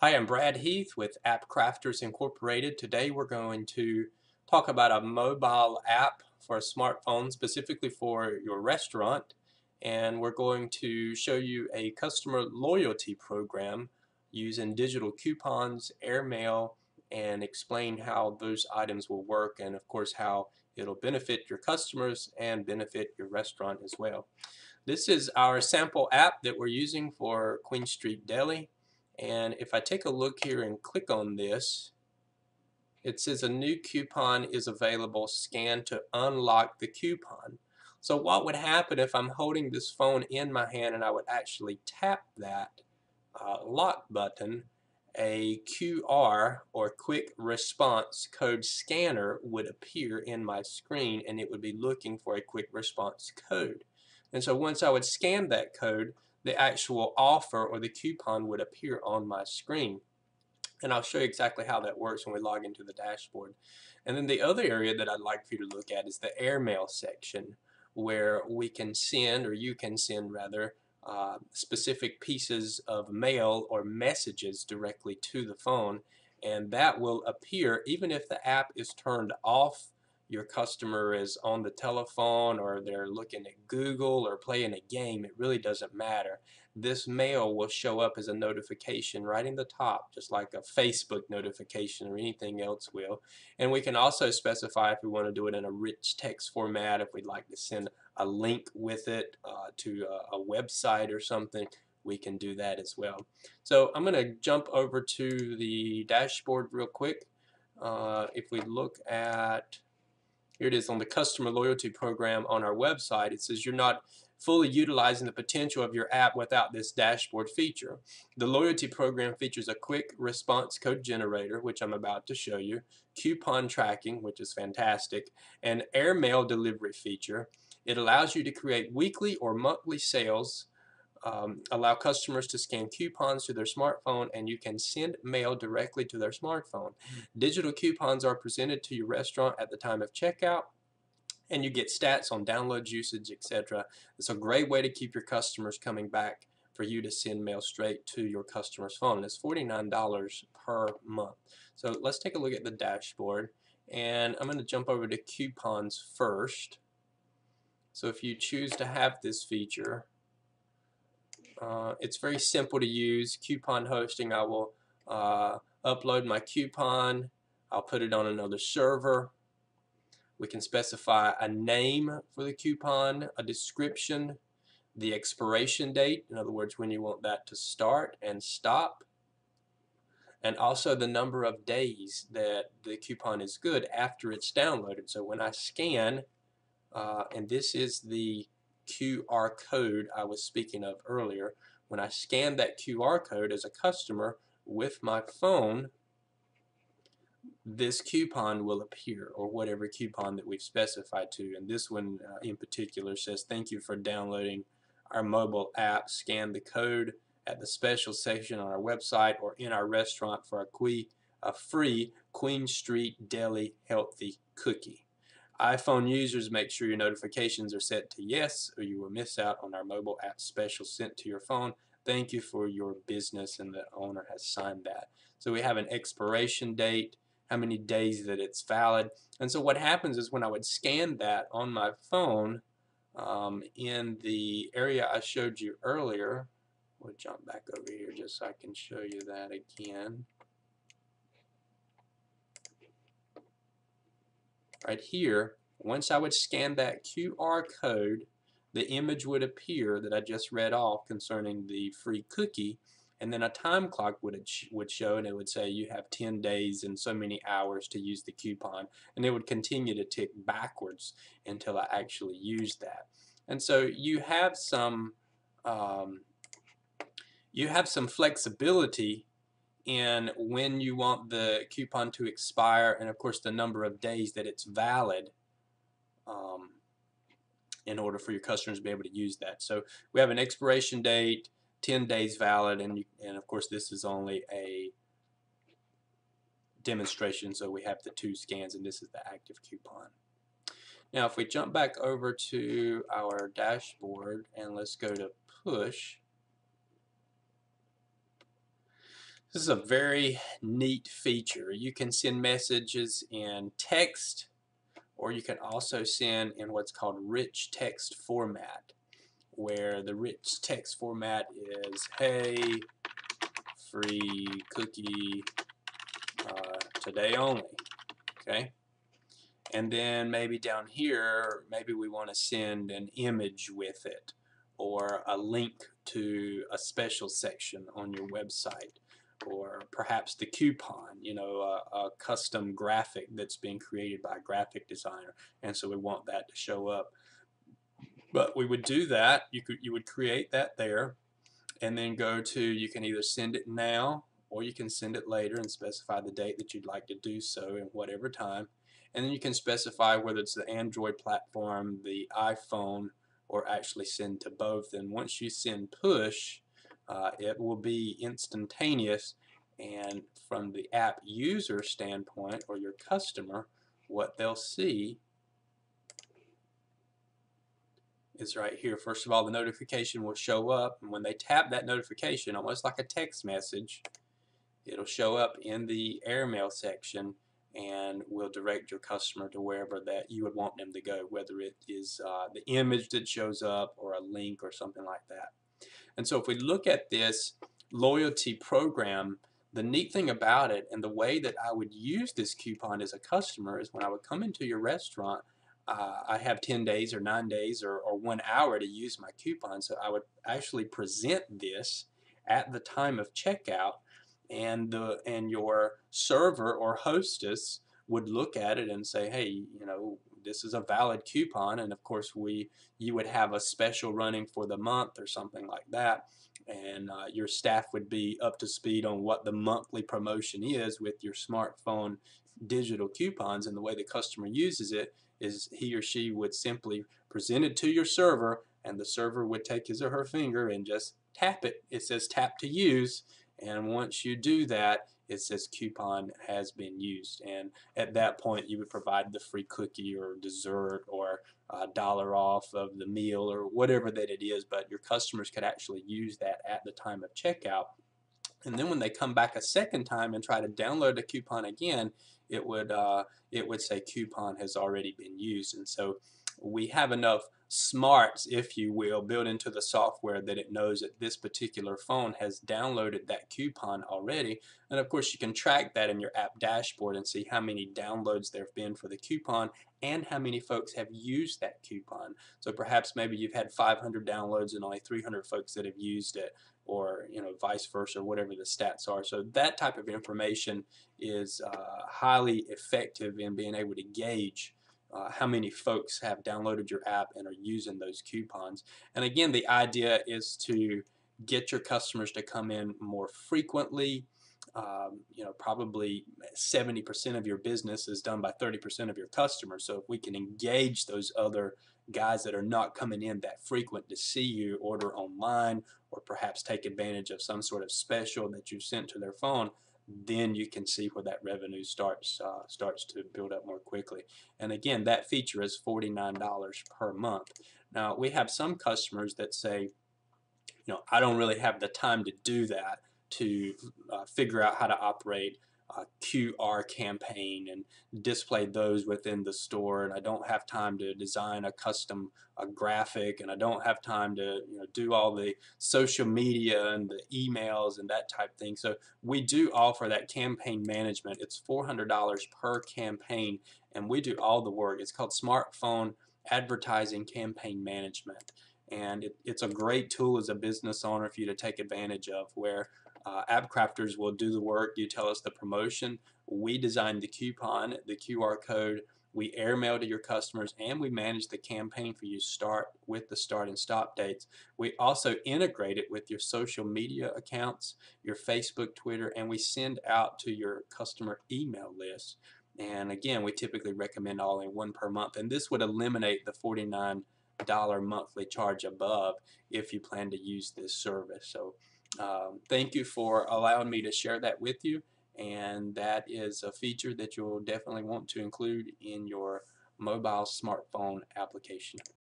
Hi, I'm Brad Heath with App Crafters Incorporated. Today we're going to talk about a mobile app for a smartphone specifically for your restaurant, and we're going to show you a customer loyalty program using digital coupons, airmail, and explain how those items will work, and of course how it'll benefit your customers and benefit your restaurant as well. This is our sample app that we're using for Queen Street Deli. And if I take a look here and click on this, it says a new coupon is available. Scan to unlock the coupon. So what would happen if I'm holding this phone in my hand and I would actually tap that lock button? A QR or quick response code scanner would appear in my screen, and it would be looking for a quick response code. And so once I would scan that code, the actual offer or the coupon would appear on my screen. And I'll show you exactly how that works when we log into the dashboard. And then the other area that I'd like for you to look at is the airmail section, where we can send, or you can send rather, specific pieces of mail or messages directly to the phone, and that will appear even if the app is turned off. Your customer is on the telephone or they're looking at Google or playing a game. It really doesn't matter. This mail will show up as a notification right in the top, just like a Facebook notification or anything else will. And we can also specify if we want to do it in a rich text format, if we'd like to send a link with it to a website or something, we can do that as well. So I'm going to jump over to the dashboard real quick. If we look at, here it is on the customer loyalty program on our website, it says you're not fully utilizing the potential of your app without this dashboard feature. The loyalty program features a quick response code generator, which I'm about to show you, coupon tracking, which is fantastic, and airmail delivery feature. It allows you to create weekly or monthly sales, allow customers to scan coupons to their smartphone, and you can send mail directly to their smartphone. Digital coupons are presented to your restaurant at the time of checkout, and you get stats on downloads, usage, etc. It's a great way to keep your customers coming back for you to send mail straight to your customer's phone. And it's $49 per month. So let's take a look at the dashboard, and I'm going to jump over to coupons first. So if you choose to have this feature, it's very simple to use. Coupon hosting, I will upload my coupon, I'll put it on another server. We can specify a name for the coupon, a description, the expiration date, in other words when you want that to start and stop, and also the number of days that the coupon is good after it's downloaded. So when I scan, and this is the QR code I was speaking of earlier, when I scan that QR code as a customer with my phone, this coupon will appear, or whatever coupon that we've specified to. And this one in particular says, thank you for downloading our mobile app. Scan the code at the special section on our website or in our restaurant for a free Queen Street Deli healthy cookie. iPhone users, make sure your notifications are set to yes, or you will miss out on our mobile app special sent to your phone. Thank you for your business, and the owner has signed that. So we have an expiration date, how many days that it's valid. And so what happens is when I would scan that on my phone, in the area I showed you earlier, we'll jump back over here just so I can show you that again. Right here, once I would scan that QR code, the image would appear that I just read off concerning the free cookie, and then a time clock would show, and it would say you have 10 days and so many hours to use the coupon, and it would continue to tick backwards until I actually used that. And so um, you have some flexibility in when you want the coupon to expire, and of course the number of days that it's valid, um, in order for your customers to be able to use that. So we have an expiration date, 10 days valid, and of course this is only a demonstration, so we have the 2 scans, and this is the active coupon. Now if we jump back over to our dashboard and let's go to push. This is a very neat feature. You can send messages in text, or you can also send in what's called rich text format, where the rich text format is, hey, free cookie today only, okay? And then maybe down here, maybe we want to send an image with it, or a link to a special section on your website, or perhaps the coupon, a custom graphic that's being created by a graphic designer, and so we want that to show up. But we would do that, you would create that there, and then go to, you can either send it now or you can send it later and specify the date that you'd like to do so in whatever time. And then you can specify whether it's the Android platform, the iPhone, or actually send to both. And once you send push, it will be instantaneous, and from the app user standpoint, or your customer, what they'll see is right here. First of all, the notification will show up, and when they tap that notification, almost like a text message, it'll show up in the airmail section and will direct your customer to wherever that you would want them to go, whether it is the image that shows up or a link or something like that. And so if we look at this loyalty program, the neat thing about it, and the way that I would use this coupon as a customer, is when I would come into your restaurant, I have 10 days or 9 days or 1 hour to use my coupon. So I would actually present this at the time of checkout, and your server or hostess would look at it and say, hey, this is a valid coupon, and of course you would have a special running for the month or something like that, and your staff would be up to speed on what the monthly promotion is with your smartphone digital coupons. And the way the customer uses it is he or she would simply present it to your server, and the server would take his or her finger and just tap it. It says tap to use, and once you do that, it says coupon has been used, and at that point you would provide the free cookie or dessert or $1 off of the meal or whatever that it is. But your customers could actually use that at the time of checkout, and then when they come back a second time and try to download the coupon again, it would say coupon has already been used. And so we have enough smarts, if you will, built into the software that it knows that this particular phone has downloaded that coupon already. And of course you can track that in your app dashboard and see how many downloads there have been for the coupon and how many folks have used that coupon. So perhaps maybe you've had 500 downloads and only 300 folks that have used it, or vice versa, whatever the stats are. So that type of information is highly effective in being able to gauge how many folks have downloaded your app and are using those coupons. And again, the idea is to get your customers to come in more frequently. Probably 70% of your business is done by 30% of your customers. So if we can engage those other guys that are not coming in that frequent to see you order online, or perhaps take advantage of some sort of special that you've sent to their phone, then you can see where that revenue starts to build up more quickly. And again, that feature is $49 per month. Now we have some customers that say, I don't really have the time to do that, to figure out how to operate a QR campaign and display those within the store, and I don't have time to design a custom graphic, and I don't have time to do all the social media and the emails and that type thing. So we do offer that campaign management. It's $400 per campaign, and we do all the work. It's called Smartphone Advertising Campaign Management. And it's a great tool as a business owner for you to take advantage of, where AppCrafters will do the work. You tell us the promotion, we design the coupon, the QR code, we airmail to your customers, and we manage the campaign for you with the start and stop dates. We also integrate it with your social media accounts, your Facebook, Twitter, and we send out to your customer email list. And again, we typically recommend all in one per month, and this would eliminate the $49 monthly charge above if you plan to use this service. So thank you for allowing me to share that with you, and that is a feature that you'll definitely want to include in your mobile smartphone application.